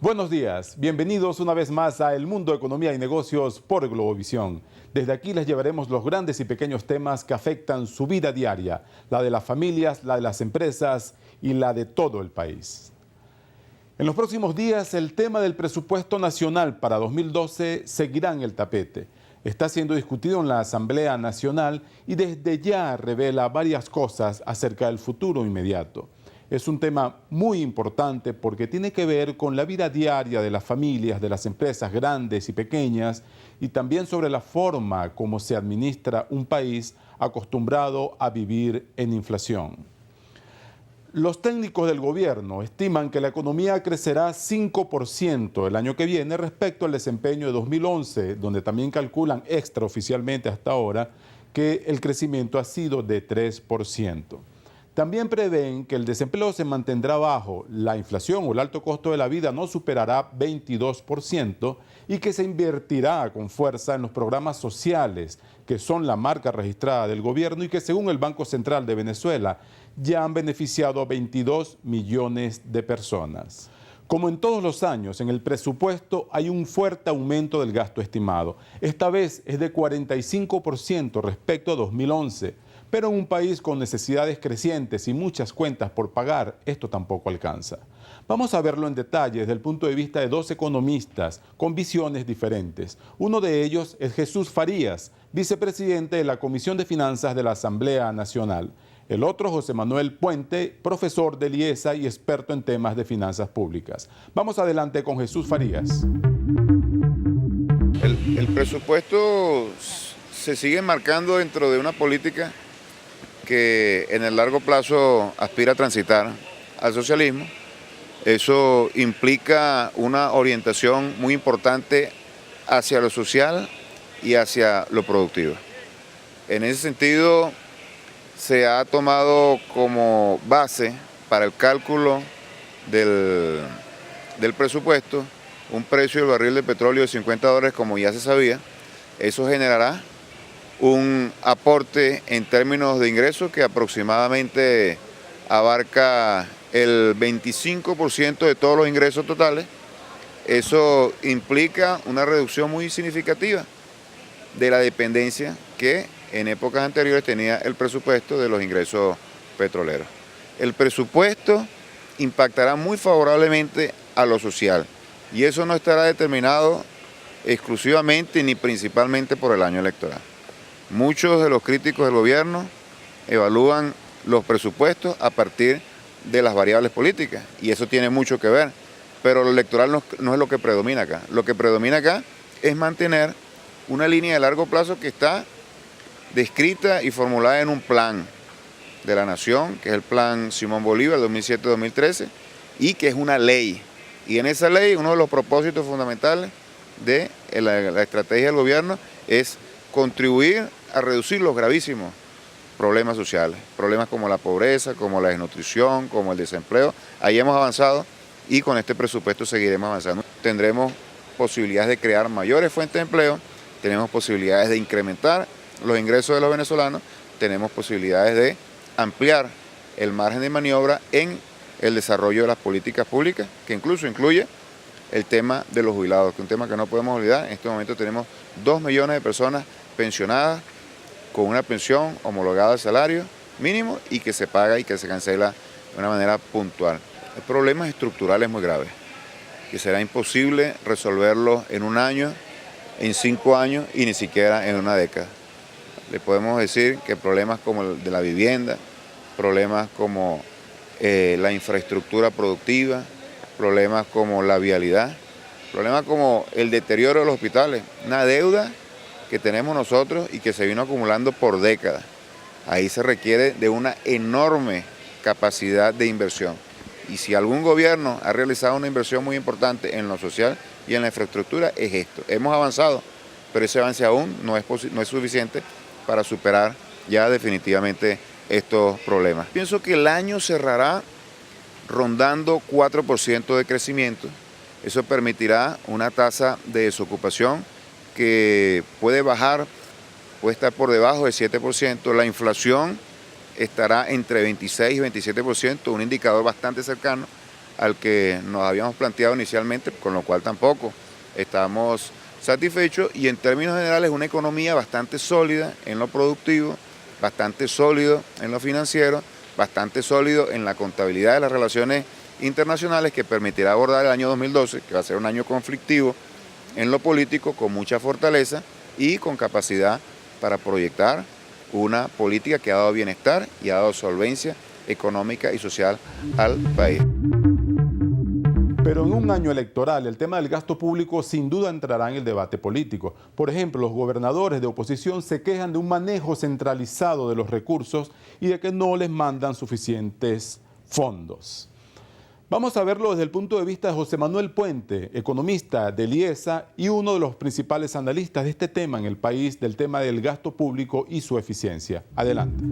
Buenos días, bienvenidos una vez más a El Mundo, Economía y Negocios por Globovisión. Desde aquí les llevaremos los grandes y pequeños temas que afectan su vida diaria, la de las familias, la de las empresas y la de todo el país. En los próximos días, el tema del presupuesto nacional para 2012 seguirá en el tapete. Está siendo discutido en la Asamblea Nacional y desde ya revela varias cosas acerca del futuro inmediato. Es un tema muy importante porque tiene que ver con la vida diaria de las familias, de las empresas grandes y pequeñas, y también sobre la forma como se administra un país acostumbrado a vivir en inflación. Los técnicos del gobierno estiman que la economía crecerá 5% el año que viene respecto al desempeño de 2011, donde también calculan extraoficialmente hasta ahora que el crecimiento ha sido de 3%. También prevén que el desempleo se mantendrá bajo, la inflación o el alto costo de la vida no superará 22% y que se invertirá con fuerza en los programas sociales, que son la marca registrada del gobierno y que según el Banco Central de Venezuela ya han beneficiado a 22 millones de personas. Como en todos los años, en el presupuesto hay un fuerte aumento del gasto estimado. Esta vez es de 45% respecto a 2011. Pero en un país con necesidades crecientes y muchas cuentas por pagar, esto tampoco alcanza. Vamos a verlo en detalle desde el punto de vista de dos economistas con visiones diferentes. Uno de ellos es Jesús Farías, vicepresidente de la Comisión de Finanzas de la Asamblea Nacional. El otro, José Manuel Puente, profesor del IESA y experto en temas de finanzas públicas. Vamos adelante con Jesús Farías. El presupuesto se sigue marcando dentro de una política que en el largo plazo aspira a transitar al socialismo. Eso implica una orientación muy importante hacia lo social y hacia lo productivo. En ese sentido, se ha tomado como base para el cálculo del presupuesto un precio del barril de petróleo de $50, como ya se sabía. Eso generará un aporte en términos de ingresos que aproximadamente abarca el 25% de todos los ingresos totales. Eso implica una reducción muy significativa de la dependencia que en épocas anteriores tenía el presupuesto de los ingresos petroleros. El presupuesto impactará muy favorablemente a lo social y eso no estará determinado exclusivamente ni principalmente por el año electoral. Muchos de los críticos del gobierno evalúan los presupuestos a partir de las variables políticas y eso tiene mucho que ver, pero lo electoral no es lo que predomina acá. Lo que predomina acá es mantener una línea de largo plazo que está descrita y formulada en un plan de la nación, que es el plan Simón Bolívar 2007-2013 y que es una ley. Y en esa ley uno de los propósitos fundamentales de la estrategia del gobierno es contribuir a reducir los gravísimos problemas sociales, problemas como la pobreza, como la desnutrición, como el desempleo. Ahí hemos avanzado y con este presupuesto seguiremos avanzando. Tendremos posibilidades de crear mayores fuentes de empleo, tenemos posibilidades de incrementar los ingresos de los venezolanos, tenemos posibilidades de ampliar el margen de maniobra en el desarrollo de las políticas públicas, que incluso incluye el tema de los jubilados, que es un tema que no podemos olvidar. En este momento tenemos 2 millones de personas pensionadas con una pensión homologada al salario mínimo y que se paga y que se cancela de una manera puntual. Hay problemas estructurales muy graves, que será imposible resolverlos en un año, en 5 años y ni siquiera en una década. Le podemos decir que problemas como el de la vivienda, problemas como la infraestructura productiva, problemas como la vialidad, problemas como el deterioro de los hospitales, una deuda que tenemos nosotros y que se vino acumulando por décadas. Ahí se requiere de una enorme capacidad de inversión. Y si algún gobierno ha realizado una inversión muy importante en lo social y en la infraestructura, es esto. Hemos avanzado, pero ese avance aún no es suficiente para superar ya definitivamente estos problemas. Pienso que el año cerrará rondando 4% de crecimiento. Eso permitirá una tasa de desocupación que puede bajar, puede estar por debajo del 7%. La inflación estará entre 26 y 27%, un indicador bastante cercano al que nos habíamos planteado inicialmente, con lo cual tampoco estamos satisfechos, y en términos generales una economía bastante sólida en lo productivo, bastante sólido en lo financiero, bastante sólido en la contabilidad de las relaciones internacionales, que permitirá abordar el año 2012, que va a ser un año conflictivo en lo político, con mucha fortaleza y con capacidad para proyectar una política que ha dado bienestar y ha dado solvencia económica y social al país. Pero en un año electoral, el tema del gasto público sin duda entrará en el debate político. Por ejemplo, los gobernadores de oposición se quejan de un manejo centralizado de los recursos y de que no les mandan suficientes fondos. Vamos a verlo desde el punto de vista de José Manuel Puente, economista del IESA y uno de los principales analistas de este tema en el país, del tema del gasto público y su eficiencia. Adelante.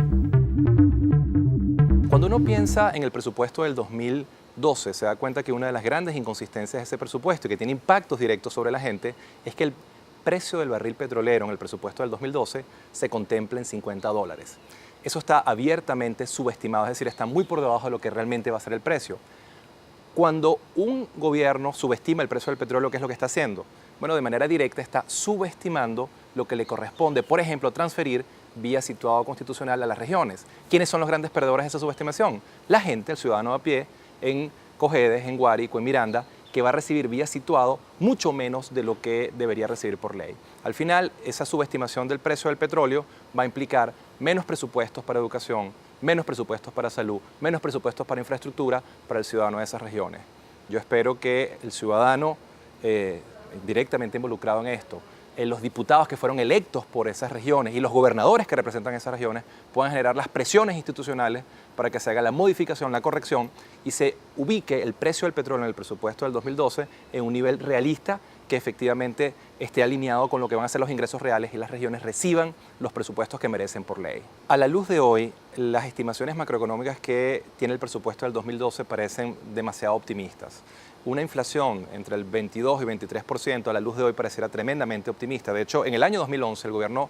Cuando uno piensa en el presupuesto del 2012, se da cuenta que una de las grandes inconsistencias de ese presupuesto y que tiene impactos directos sobre la gente es que el precio del barril petrolero en el presupuesto del 2012 se contempla en $50. Eso está abiertamente subestimado, es decir, está muy por debajo de lo que realmente va a ser el precio. Cuando un gobierno subestima el precio del petróleo, ¿qué es lo que está haciendo? Bueno, de manera directa está subestimando lo que le corresponde, por ejemplo, transferir vía situado constitucional a las regiones. ¿Quiénes son los grandes perdedores de esa subestimación? La gente, el ciudadano a pie, en Cojedes, en Guárico, en Miranda, que va a recibir vía situado mucho menos de lo que debería recibir por ley. Al final, esa subestimación del precio del petróleo va a implicar menos presupuestos para educación, menos presupuestos para salud, menos presupuestos para infraestructura para el ciudadano de esas regiones. Yo espero que el ciudadano directamente involucrado en esto, los diputados que fueron electos por esas regiones y los gobernadores que representan esas regiones puedan generar las presiones institucionales para que se haga la modificación, la corrección y se ubique el precio del petróleo en el presupuesto del 2012 en un nivel realista que efectivamente esté alineado con lo que van a ser los ingresos reales y las regiones reciban los presupuestos que merecen por ley. A la luz de hoy, las estimaciones macroeconómicas que tiene el presupuesto del 2012 parecen demasiado optimistas. Una inflación entre el 22 y 23% a la luz de hoy pareciera tremendamente optimista. De hecho, en el año 2011 el gobierno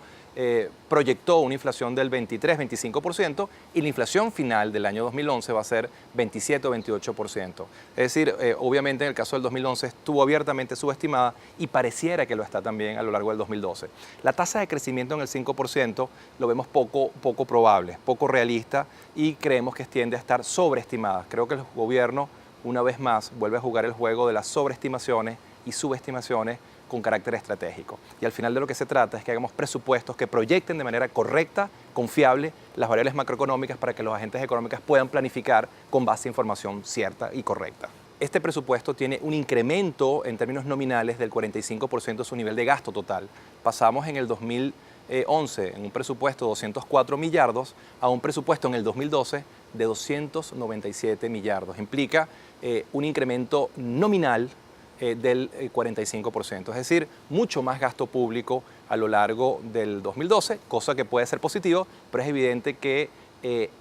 proyectó una inflación del 23-25% y la inflación final del año 2011 va a ser 27 o 28%. Es decir, obviamente en el caso del 2011 estuvo abiertamente subestimada y pareciera que lo está también a lo largo del 2012. La tasa de crecimiento en el 5% lo vemos poco probable, poco realista y creemos que tiende a estar sobreestimada. Creo que el gobierno una vez más vuelve a jugar el juego de las sobreestimaciones y subestimaciones con carácter estratégico. Y al final de lo que se trata es que hagamos presupuestos que proyecten de manera correcta, confiable, las variables macroeconómicas para que los agentes económicos puedan planificar con base a información cierta y correcta. Este presupuesto tiene un incremento en términos nominales del 45% de su nivel de gasto total. Pasamos en el 2011 en un presupuesto de 204 millardos a un presupuesto en el 2012 de 297 millardos. Implica un incremento nominal del 45%, es decir, mucho más gasto público a lo largo del 2012, cosa que puede ser positivo, pero es evidente que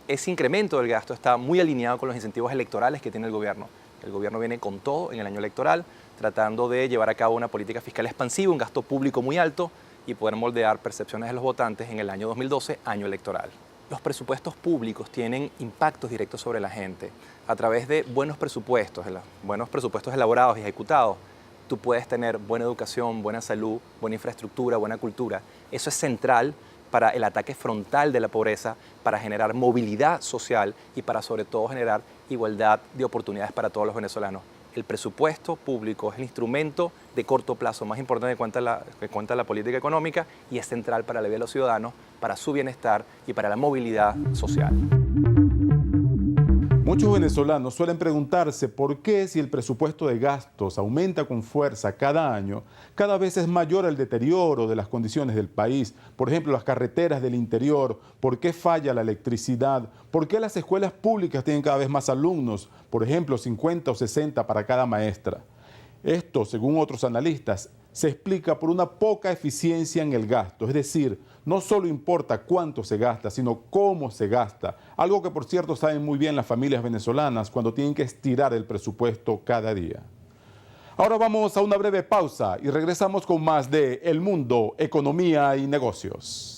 ese incremento del gasto está muy alineado con los incentivos electorales que tiene el gobierno. El gobierno viene con todo en el año electoral, tratando de llevar a cabo una política fiscal expansiva, un gasto público muy alto y poder moldear percepciones de los votantes en el año 2012, año electoral. Los presupuestos públicos tienen impactos directos sobre la gente. A través de buenos presupuestos elaborados y ejecutados, tú puedes tener buena educación, buena salud, buena infraestructura, buena cultura. Eso es central para el ataque frontal de la pobreza, para generar movilidad social y para sobre todo generar igualdad de oportunidades para todos los venezolanos. El presupuesto público es el instrumento de corto plazo más importante que cuenta la política económica y es central para la vida de los ciudadanos, para su bienestar y para la movilidad social. Muchos venezolanos suelen preguntarse por qué si el presupuesto de gastos aumenta con fuerza cada año, cada vez es mayor el deterioro de las condiciones del país. Por ejemplo, las carreteras del interior, por qué falla la electricidad, por qué las escuelas públicas tienen cada vez más alumnos, por ejemplo, 50 o 60 para cada maestra. Esto, según otros analistas, se explica por una poca eficiencia en el gasto, es decir, no solo importa cuánto se gasta, sino cómo se gasta, algo que por cierto saben muy bien las familias venezolanas cuando tienen que estirar el presupuesto cada día. Ahora vamos a una breve pausa y regresamos con más de El Mundo, Economía y Negocios.